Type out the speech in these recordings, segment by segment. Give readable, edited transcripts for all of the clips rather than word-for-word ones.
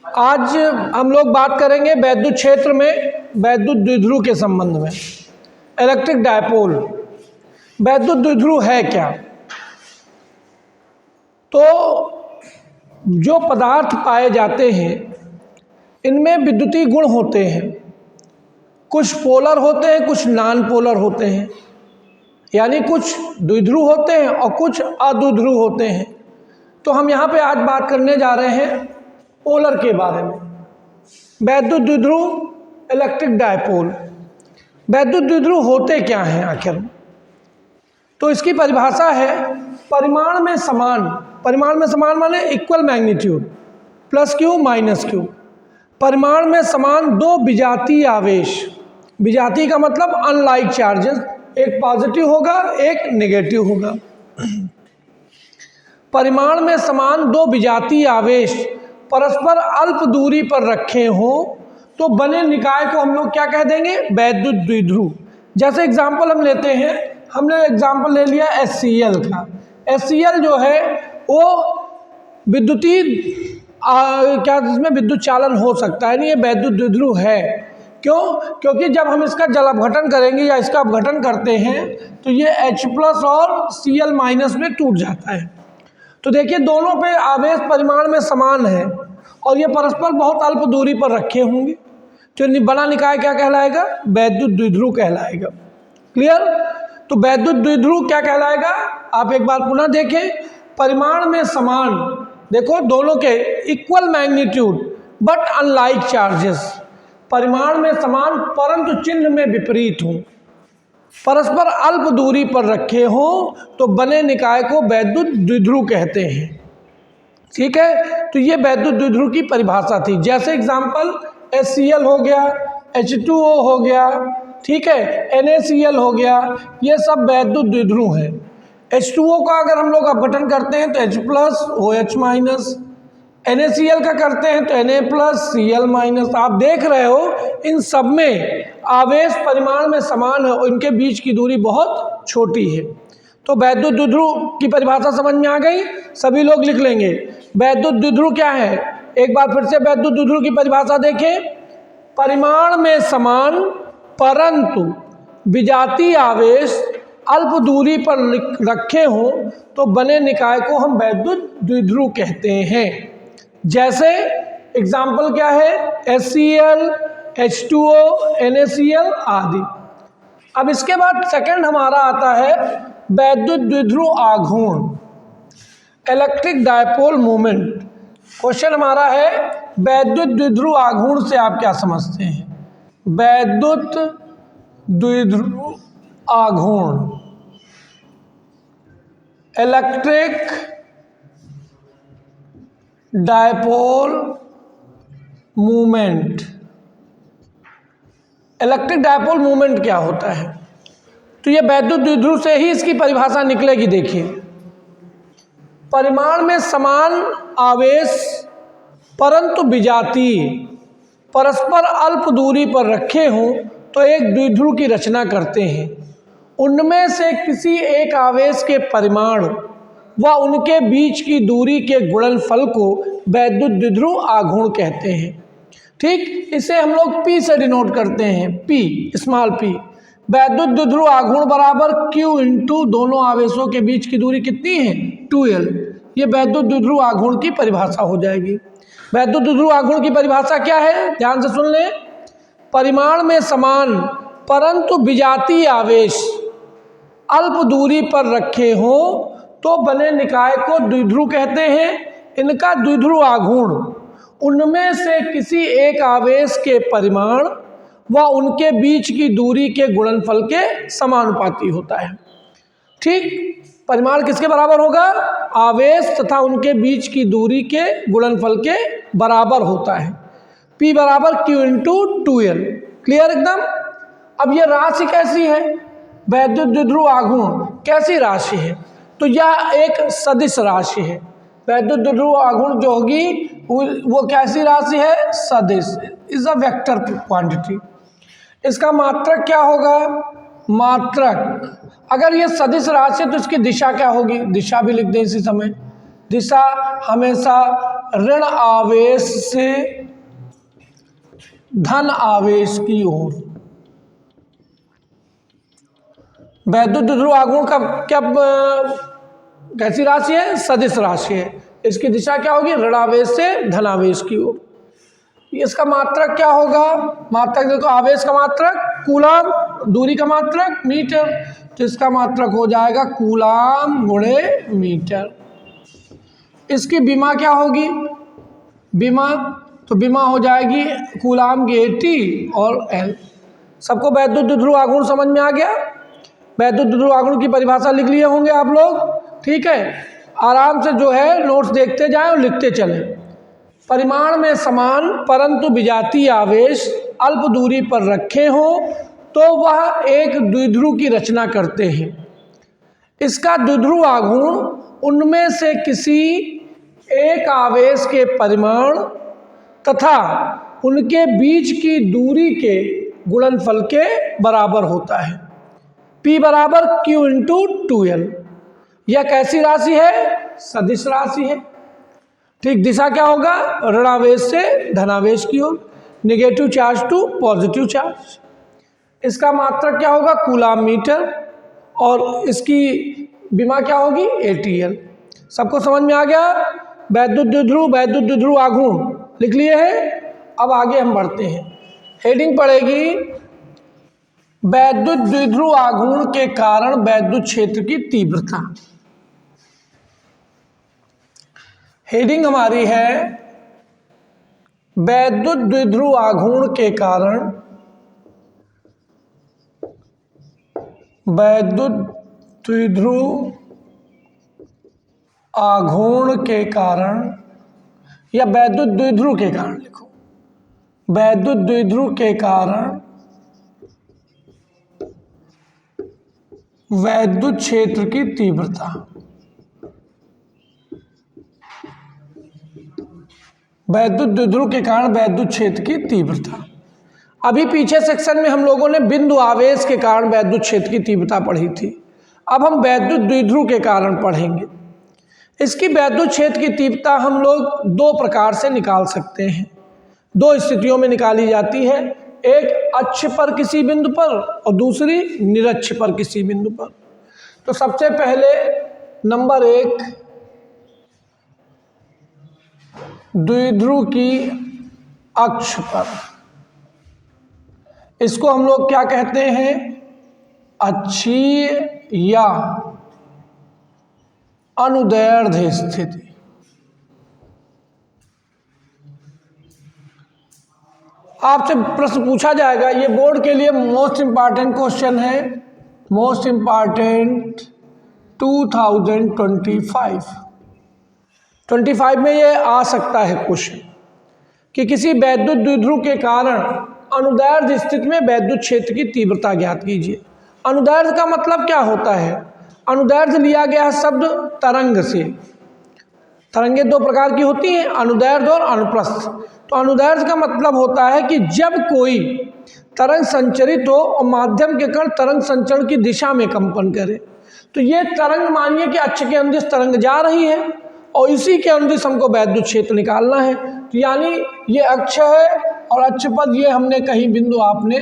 आज हम लोग बात करेंगे वैद्युत क्षेत्र में वैद्युत द्विध्रुव के संबंध में। इलेक्ट्रिक डायपोल वैद्युत द्विध्रुव है क्या? तो जो पदार्थ पाए जाते हैं इनमें विद्युतीय गुण होते हैं। कुछ पोलर होते हैं, कुछ नॉन पोलर होते हैं, यानी कुछ द्विध्रुव होते हैं और कुछ अद्विध्रुव होते हैं। तो हम यहाँ पे आज बात करने जा रहे हैं पोलर के बारे में। वैद्युत द्विध्रुव, इलेक्ट्रिक डायपोल। वैद्युत द्विध्रुव होते क्या हैं आखिर? तो इसकी परिभाषा है परिमाण में समान। परिमाण में समान माने equal magnitude, plus Q minus Q. परिमाण में समान दो विजातीय आवेश। विजातीय का मतलब अनलाइक चार्जेस, एक पॉजिटिव होगा एक नेगेटिव होगा। परिमाण में समान दो विजातीय आवेश परस्पर अल्प दूरी पर रखे हों तो बने निकाय को हम लोग क्या कह देंगे? वैद्युत द्विध्रुव। जैसे एग्जाम्पल हम लेते हैं, हमने एग्जाम्पल ले लिया HCl का। HCl जो है वो विद्युतीय क्या जिसमें विद्युत चालन हो सकता है, नहीं ये वैद्युत द्विध्रुव है। क्यों? क्योंकि जब हम इसका जल अपघटन करेंगे या इसका अपघटन करते हैं तो ये H+ और Cl- में टूट जाता है। तो देखिए दोनों पे आवेश परिमाण में समान है और ये परस्पर बहुत अल्प दूरी पर रखे होंगे, तो बना निकाय क्या कहलाएगा? वैद्युत द्विध्रुव कहलाएगा। क्लियर? तो वैद्युत द्विध्रुव क्या कहलाएगा? आप एक बार पुनः देखें। परिमाण में समान, देखो दोनों के equal magnitude but unlike charges. परिमाण में समान परंतु चिन्ह में विपरीत हों, परस्पर अल्प दूरी पर रखे हों तो बने निकाय को वैद्युत द्विध्रुव कहते हैं। ठीक है, तो ये वैद्युत द्विध्रुव की परिभाषा थी। जैसे एग्जाम्पल HCl हो गया, H2O हो गया, ठीक है, NaCl हो गया, ये सब वैद्युत द्विध्रुव हैं। H2O का अगर हम लोग अपघटन करते हैं तो H+ OH-, NaCl का करते हैं तो Na+ Cl-। आप देख रहे हो इन सब में आवेश परिमाण में समान है और इनके बीच की दूरी बहुत छोटी है। तो वैद्युत द्विध्रुव की परिभाषा समझ में आ गई? सभी लोग लिख लेंगे। वैद्युत द्विध्रुव क्या है? एक बार फिर से वैद्युत द्विध्रुव की परिभाषा देखें। परिमाण में समान परंतु विजातीय आवेश अल्प दूरी पर रखे हों तो बने निकाय को हम वैद्युत द्विध्रुव कहते हैं। जैसे एग्जाम्पल क्या है? HCl, H2O, NaCl आदि। अब इसके बाद सेकंड हमारा आता है वैद्युत द्विध्रुव आघूर्ण, इलेक्ट्रिक डायपोल मोमेंट। क्वेश्चन हमारा है वैद्युत द्विध्रुव आघूर्ण से आप क्या समझते हैं? वैद्युत द्विध्रुव आघूर्ण, electric dipole movement. Electric dipole movement क्या होता है? तो ये वैद्युत द्विध्रुव से ही इसकी परिभाषा निकलेगी। देखिए, परिमाण में समान आवेश परंतु विजातीय परस्पर अल्प दूरी पर रखे हों तो एक द्विध्रुव की रचना करते हैं। उनमें से किसी एक आवेश के परिमाण व उनके बीच की दूरी के गुणनफल को वैद्युत द्विध्रुव आघूर्ण कहते हैं। ठीक, इसे हम लोग P से डिनोट करते हैं, P स्मॉल p। वैद्युत द्विध्रुव आघूर्ण बराबर Q इंटू दोनों आवेशों के बीच की दूरी कितनी है? 2L। ये वैद्युत द्विध्रुव आघूर्ण की परिभाषा हो जाएगी। वैद्युत द्विध्रुव आघूर्ण की परिभाषा क्या है? ध्यान से सुन लें। परिमाण में समान परंतु विजातीय आवेश अल्प दूरी पर रखे हों तो बने निकाय को द्विध्रुव कहते हैं। इनका द्विध्रुव आघूर्ण उनमें से किसी एक आवेश के परिमाण व उनके बीच की दूरी के गुणनफल के समानुपाती होता है। ठीक, परिमाण किसके बराबर होगा? आवेश तथा उनके बीच की दूरी के गुणनफल के बराबर होता है। P बराबर Q इंटू 2L। क्लियर एकदम? अब ये राशि कैसी है? वैद्युत द्विध्रुव आघूर्ण कैसी राशि है? तो यह एक सदिश राशि है। वैद्युत द्विध्रुव आघूर्ण जो होगी वो कैसी राशि है? सदिश, इज अ वेक्टर क्वांटिटी। इसका मात्रक क्या होगा? मात्रक। अगर ये सदिश राशि है तो इसकी दिशा क्या होगी? दिशा भी लिख दें इसी समय। दिशा हमेशा ऋण आवेश से धन आवेश की ओर। वैद्युत द्विध्रुव आघूर्ण का क्या कैसी राशि है? सदिश राशि है। इसकी दिशा क्या होगी? ऋणावेश से धनावेश की ओर। इसका मात्रक क्या होगा? मात्रक देखो, आवेश का मात्रक कूलाम, दूरी का मात्रक मीटर, तो इसका मात्रक हो जाएगा कूलाम गुणे मीटर। इसकी विमा क्या होगी? विमा तो विमा हो जाएगी कूलाम की 80 और एल। सबको वैद्युत द्विध्रुव आघूर्ण समझ में आ गया? वैद्युत द्विध्रुव आघूर्ण की परिभाषा लिख लिए होंगे आप लोग, ठीक है। आराम से जो है नोट्स देखते जाएं और लिखते चलें। परिमाण में समान परंतु विजातीय आवेश अल्प दूरी पर रखे हों तो वह एक द्विध्रुव की रचना करते हैं। इसका द्विध्रुव आघूर्ण उनमें से किसी एक आवेश के परिमाण तथा उनके बीच की दूरी के गुणनफल के बराबर होता है। P बराबर Q इंटू 2L। यह कैसी राशि है? सदिश राशि है, ठीक। दिशा क्या होगा? ऋणावेश से धनावेश की ओर, negative charge to positive charge. इसका मात्रक क्या होगा? कूलाम मीटर, और इसकी विमा क्या होगी? ATL। सबको समझ में आ गया? वैद्युत द्विध्रुव आघूर्ण लिख लिए हैं। अब आगे हम बढ़ते हैं। हेडिंग पड़ेगी वैद्युत द्विध्रुव आघूर्ण के कारण वैद्युत क्षेत्र की तीव्रता। हेडिंग हमारी है वैद्युत द्विध्रुव आघूर्ण के कारण वैद्युत द्विध्रुव आघूर्ण के कारण, या वैद्युत द्विध्रुव के कारण लिखो, वैद्युत द्विध्रुव के कारण वैद्युत क्षेत्र की तीव्रता। वैद्युत द्विध्रुव के कारण वैद्युत क्षेत्र की तीव्रता। अभी पीछे सेक्शन में हम लोगों ने बिंदु आवेश के कारण वैद्युत क्षेत्र की तीव्रता पढ़ी थी। अब हम वैद्युत द्विध्रुव के कारण पढ़ेंगे। इसकी वैद्युत क्षेत्र की तीव्रता हम लोग दो प्रकार से निकाल सकते हैं, दो स्थितियों में निकाली जाती है। एक अक्ष पर किसी बिंदु पर और दूसरी निरक्ष पर किसी बिंदु पर। तो सबसे पहले नंबर 1, द्विध्रुव की अक्ष पर, इसको हम लोग क्या कहते हैं? अक्षीय या अनुदैर्ध्य स्थिति। आपसे प्रश्न पूछा जाएगा, ये बोर्ड के लिए मोस्ट इंपॉर्टेंट क्वेश्चन है, मोस्ट इंपॉर्टेंट 2025 में ये आ सकता है क्वेश्चन कि किसी वैद्युत द्विध्रुव के कारण अनुदैर्ध्य स्थिति में वैद्युत क्षेत्र की तीव्रता ज्ञात कीजिए। अनुदैर्ध्य का मतलब क्या होता है? अनुदैर्ध्य लिया गया है शब्द तरंग से। तरंगें दो प्रकार की होती हैं, अनुदैर्ध्य और अनुप्रस्थ। तो अनुदैर्ध्य का मतलब होता है कि जब कोई तरंग संचरित हो और माध्यम के कण तरंग संचरण की दिशा में कंपन करे, तो ये तरंग मानिए कि अक्ष के अनुदिश तरंग जा रही है और इसी के अनुदिश हमको वैद्युत क्षेत्र निकालना है। तो यानी ये अक्ष है और अक्ष पर ये हमने कहीं बिंदु आपने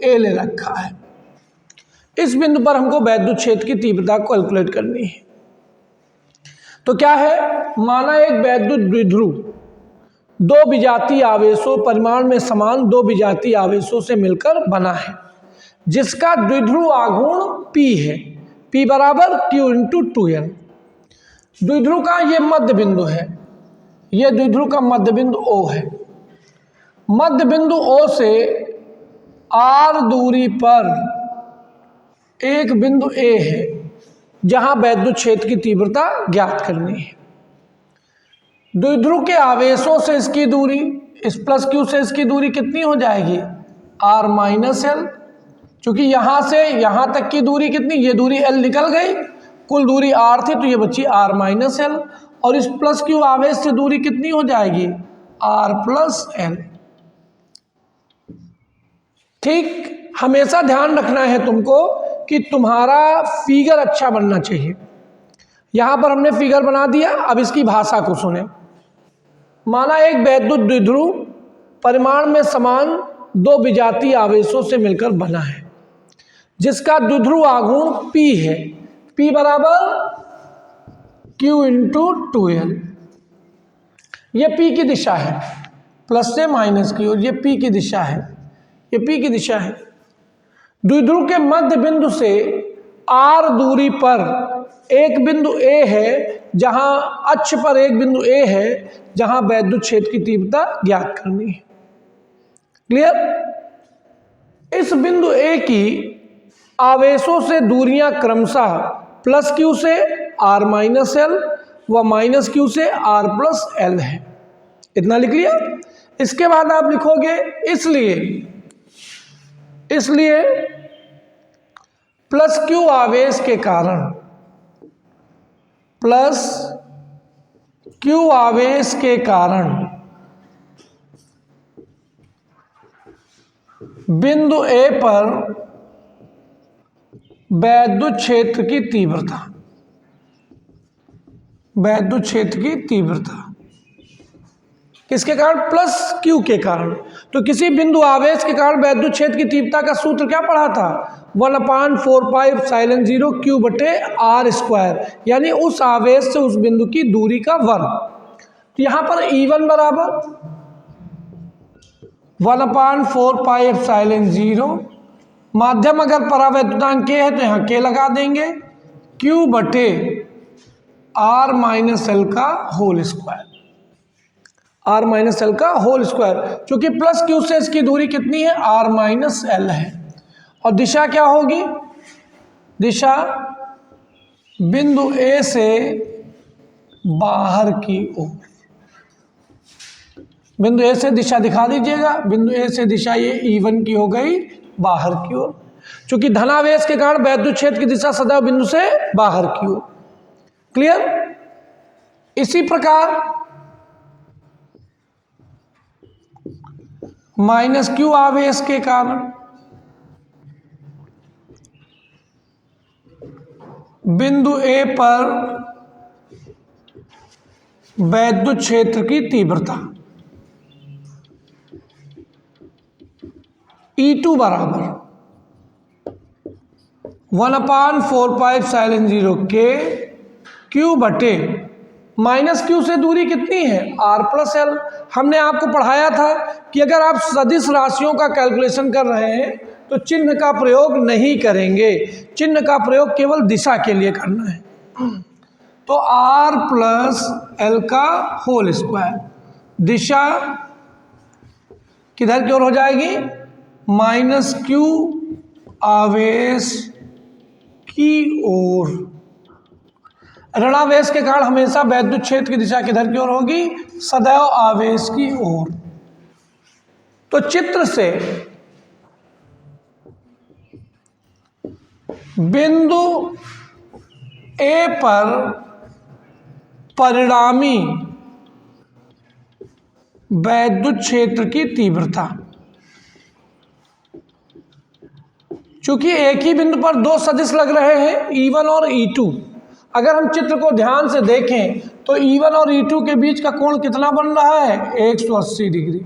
ए ले रखा है, इस बिंदु पर हमको वैद्युत क्षेत्र की तीव्रता को कैलकुलेट करनी है। तो क्या है? माना एक वैद्युत द्विध्रुव दो विजातीय आवेशों, परिमाण में समान दो विजातीय आवेशों से मिलकर बना है, जिसका द्विध्रुव आघूर्ण P है। P बराबर Q इंटू 2L। द्विध्रुव का ये मध्य बिंदु है, ये द्विध्रुव का मध्य बिंदु O है। मध्य बिंदु O से R दूरी पर एक बिंदु A है जहां वैद्युत क्षेत्र की तीव्रता ज्ञात करनी है। द्विध्रुव के आवेशों से इसकी दूरी, इस प्लस Q से इसकी दूरी कितनी हो जाएगी? R minus L। चूंकि यहाँ से यहाँ तक की दूरी कितनी, ये दूरी L निकल गई, कुल दूरी R थी तो ये बची R माइनस L, और इस प्लस Q आवेश से दूरी कितनी हो जाएगी? R plus L। ठीक, हमेशा ध्यान रखना है तुमको कि तुम्हारा फिगर अच्छा बनना चाहिए। यहाँ पर हमने फिगर बना दिया। अब इसकी भाषा को सुने। माना एक वैद्युत द्विध्रुव परिमाण में समान दो विजातीय आवेशों से मिलकर बना है, जिसका द्विध्रुव आघूर्ण P है। P बराबर Q इंटू 2L। ये P की दिशा है, प्लस से माइनस की ओर। ये P की दिशा है, ये P की दिशा है। द्विध्रुव के मध्य बिंदु से R दूरी पर एक बिंदु A है, जहां अक्ष पर एक बिंदु A है, जहां वैद्युत क्षेत्र की तीव्रता ज्ञात करनी है। क्लियर। इस बिंदु A की आवेशों से दूरियां क्रमशः प्लस Q से R माइनस L व माइनस Q से R प्लस L है। इतना लिख लिया। इसके बाद आप लिखोगे इसलिए प्लस Q आवेश के कारण, प्लस Q आवेश के कारण बिंदु A पर वैद्युत क्षेत्र की तीव्रता, वैद्युत क्षेत्र की तीव्रता किसके कारण? प्लस Q के कारण। तो किसी बिंदु आवेश के कारण वैद्युत क्षेत्र की तीव्रता का सूत्र क्या पढ़ा था? 1/4πε0 Q बटे R स्क्वायर, यानी उस आवेश से उस बिंदु की दूरी का वर्ग। तो यहाँ पर E1 बराबर 1/4πε0, माध्यम अगर परावैद्युतांक K है तो यहाँ K लगा देंगे, Q बटे R माइनस L का whole square, R minus L का होल स्क्वायर। क्योंकि प्लस Q से इसकी दूरी कितनी है? R माइनस L है। और दिशा क्या होगी? दिशा बिंदु A से बाहर की ओर। बिंदु A से दिशा दिखा दीजिएगा। बिंदु A से दिशा ये E1 की हो गई, बाहर की ओर। क्योंकि धनावेश के कारण वैद्युत क्षेत्र की दिशा सदैव बिंदु से बाहर की ओर। क्लियर। इसी प्रकार माइनस Q आवेश के कारण बिंदु A पर वैद्युत क्षेत्र की तीव्रता E2 बराबर 1/4πε0 K Q बटे माइनस Q से दूरी कितनी है? R plus L। हमने आपको पढ़ाया था कि अगर आप सदिश राशियों का कैलकुलेशन कर रहे हैं तो चिन्ह का प्रयोग नहीं करेंगे, चिन्ह का प्रयोग केवल दिशा के लिए करना है। तो R प्लस L का होल स्क्वायर, दिशा किधर की ओर हो जाएगी? माइनस Q आवेश की ओर। ऋणावेश के कारण हमेशा वैद्युत क्षेत्र की दिशा किधर की ओर होगी? सदैव आवेश की ओर। तो चित्र से बिंदु A पर परिणामी वैद्युत क्षेत्र की तीव्रता, चूंकि एक ही बिंदु पर दो सदिश लग रहे हैं E1 और E2, अगर हम चित्र को ध्यान से देखें तो E1 और E2 के बीच का कोण कितना बन रहा है? 180 डिग्री।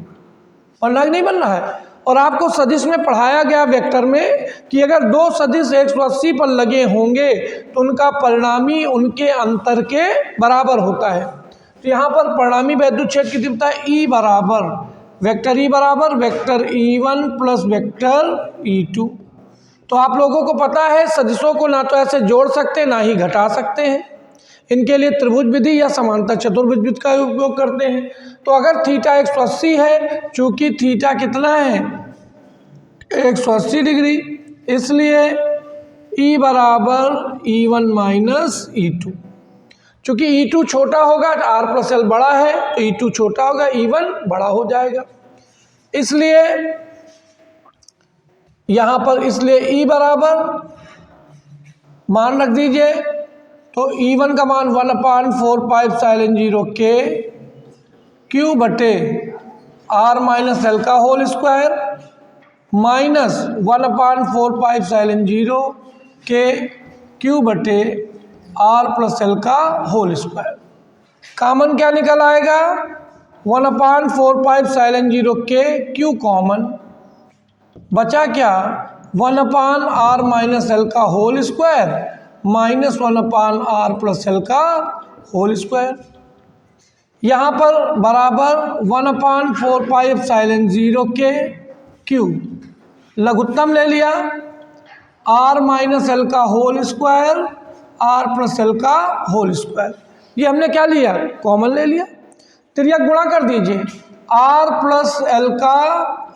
बन रहा है नहीं बन रहा है? और आपको सदिश में पढ़ाया गया वेक्टर में कि अगर दो सदिश 180 पर लगे होंगे तो उनका परिणामी उनके अंतर के बराबर होता है। तो यहाँ पर परिणामी वैद्युत क्षेत्र की तीव्रता E बराबर vector E1 plus vector E2। तो आप लोगों को पता है सदिशों को ना तो ऐसे जोड़ सकते ना ही घटा सकते हैं, इनके लिए त्रिभुज विधि या समांतर चतुर्भुज विधि का उपयोग करते हैं। तो अगर थीटा 180 है, चूंकि थीटा कितना है? 180 डिग्री, इसलिए E बराबर E1 माइनस E2। चूंकि E2 छोटा होगा, R प्लस L बड़ा है, तो E2 छोटा होगा, E1 बड़ा हो जाएगा। इसलिए यहाँ पर E बराबर मान रख दीजिए, तो E1 का मान 1/4πε0 K Q बटे R माइनस L का whole square minus 1/4πε0 K Q बटे आर प्लस एल का होल स्क्वायर। कॉमन क्या निकल आएगा, 1/4 साइलेंट 0 के क्यू कॉमन, बचा क्या 1/r माइनस एल का whole square minus 1/r plus L का होल स्क्वायर। यहाँ पर बराबर 1/4 साइलेंट 0 के क्यू, लघुत्तम ले लिया r माइनस एल का whole square r plus L का होल स्क्वायर। ये हमने क्या लिया, कॉमन ले लिया। त्रिज्या गुणा कर दीजिए, r प्लस एल का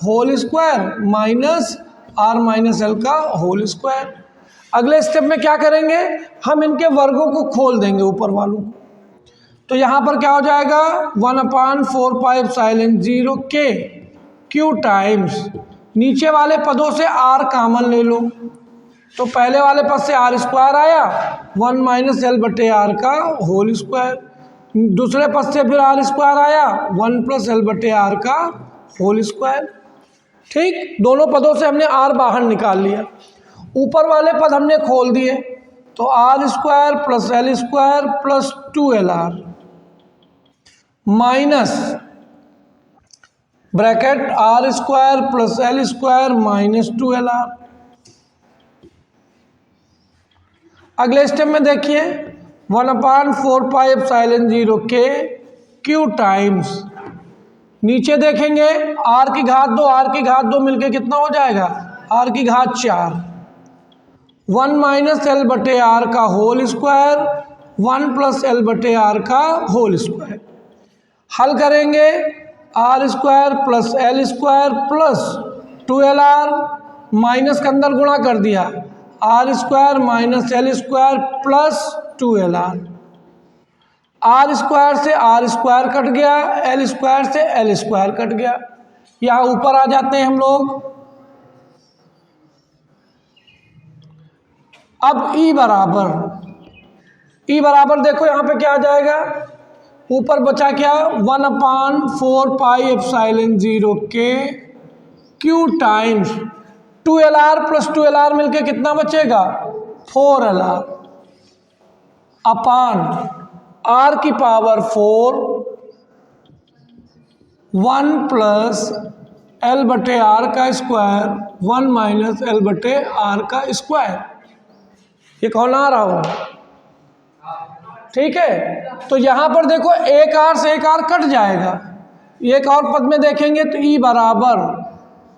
whole square minus r minus L का होल स्क्वायर। अगले स्टेप में क्या करेंगे, हम इनके वर्गों को खोल देंगे ऊपर वालों को। तो यहाँ पर क्या हो जाएगा 1/4 साइलेंट 0 के क्यू टाइम्स, नीचे वाले पदों से r कॉमन ले लो, तो पहले वाले पद से r स्क्वायर आया 1 माइनस एल बटे आर का होल स्क्वायर, दूसरे पद से फिर r स्क्वायर आया 1 प्लस एल बटे आर का होल स्क्वायर। ठीक, दोनों पदों से हमने r बाहर निकाल लिया, ऊपर वाले पद हमने खोल दिए, तो r square plus L square plus 2lr minus bracket r square plus L square minus 2lr। अगले स्टेप में देखिए 1/4 साइलेंट 0 के क्यू टाइम्स, नीचे देखेंगे r की घात 2 r की घात 2 मिलके कितना हो जाएगा r की घात 4, 1 माइनस एल बटे आर का होल स्क्वायर 1 प्लस एल बटे आर का होल स्क्वायर। हल करेंगे r square plus L square plus 2lr minus के अंदर गुणा कर दिया r square minus L square plus 2lr, r square से r स्क्वायर कट गया, एल स्क्वायर से एल स्क्वायर कट गया। यहाँ ऊपर आ जाते हैं हम लोग। अब e बराबर देखो यहाँ पे क्या आ जाएगा, ऊपर बचा क्या 1/4 एप्सिलॉन 0 के Q times 2lr plus 2lr मिलके कितना बचेगा 4lr अपान r की पावर 4 1 प्लस एल बटे आर का स्क्वायर 1 माइनस एल बटे आर का स्क्वायर। ये कौन आ रहा हूँ, ठीक है। तो यहाँ पर देखो एक आर से एक आर कट जाएगा, एक और पद में देखेंगे तो ई बराबर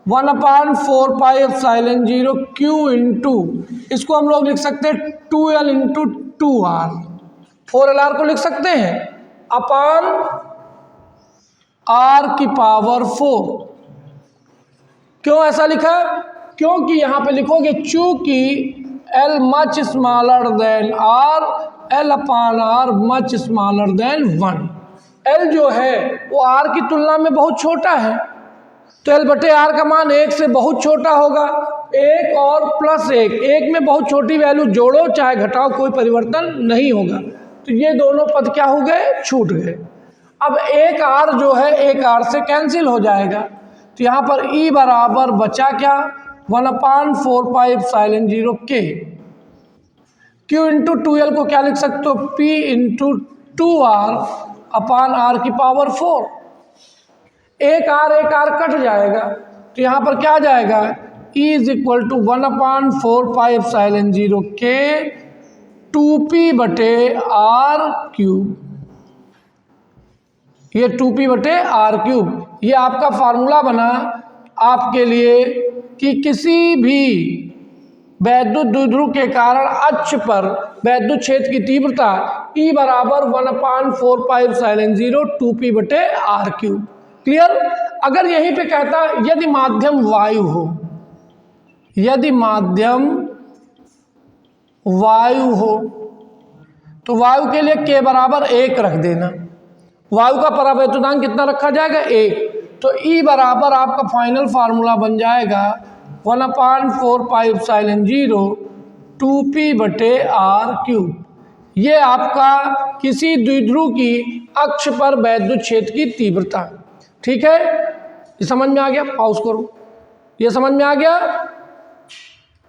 1/4 एप्सिलॉन 0 क्यू इंटू, इसको हम लोग लिख सकते हैं 2l इंटू 2r, 4lr को लिख सकते हैं अपान r की पावर 4। क्यों ऐसा लिखा, क्योंकि यहाँ पे लिखोगे चूंकि l much smaller than r, l अपान r much smaller than 1। l जो है वो r की तुलना में बहुत छोटा है, तो l बटे r का मान 1 से बहुत छोटा होगा। 1 और प्लस 1, 1 में बहुत छोटी वैल्यू जोड़ो चाहे घटाओ कोई परिवर्तन नहीं होगा, तो ये दोनों पद क्या हो गए, छूट गए। अब एक r जो है एक r से कैंसिल हो जाएगा, तो यहाँ पर e बराबर बचा क्या 1/4 एप्सिलॉन 0 के q इंटू 2l को क्या लिख सकते हो p इंटू 2r अपान r की पावर 4। एक आर कट जाएगा, तो यहाँ पर क्या आ जाएगा e is equal to 1/4 epsilon 0 के 2p बटे r क्यूब, ये 2p बटे आर क्यूब। ये आपका फार्मूला बना आपके लिए कि किसी भी वैद्युत द्विध्रुव के कारण अक्ष पर वैद्युत क्षेत्र की तीव्रता E बराबर 1/4 एप्सिलॉन 0 2p बटे आर क्यूब। क्लियर। अगर यहीं पे कहता यदि माध्यम वायु हो, यदि माध्यम वायु हो तो वायु के लिए k बराबर 1 रख देना, वायु का परावैद्युतांक कितना रखा जाएगा 1, तो E बराबर आपका फाइनल फार्मूला बन जाएगा 1/4 एप्सिलॉन 0 2p बटे आर क्यूब। ये आपका किसी द्विध्रुव की अक्ष पर वैद्युत क्षेत्र की तीव्रता। ठीक है, ये समझ में आ गया, पॉज करो, ये समझ में आ गया।